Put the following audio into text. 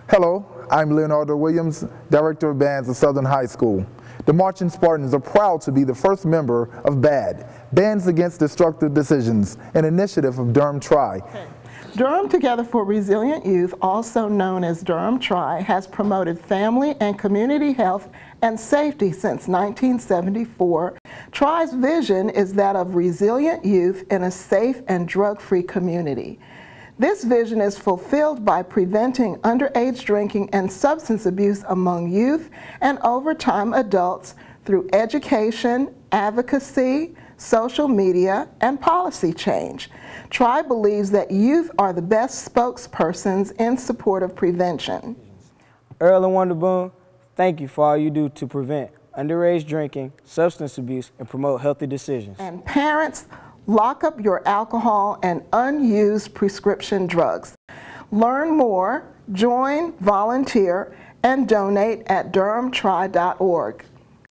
Hello, I'm Leonardo Williams, Director of Bands at Southern High School. The Marching Spartans are proud to be the first member of BAD, Bands Against Destructive Decisions, an initiative of Durham Tri. Durham Together for Resilient Youth, also known as Durham Tri, has promoted family and community health and safety since 1974. Tri's vision is that of resilient youth in a safe and drug-free community. This vision is fulfilled by preventing underage drinking and substance abuse among youth and over time adults through education, advocacy, social media, and policy change. Tri believes that youth are the best spokespersons in support of prevention. Earl and Wonder Boone, thank you for all you do to prevent underage drinking, substance abuse, and promote healthy decisions. And parents, lock up your alcohol and unused prescription drugs. Learn more, join, volunteer, and donate at durhamtri.org.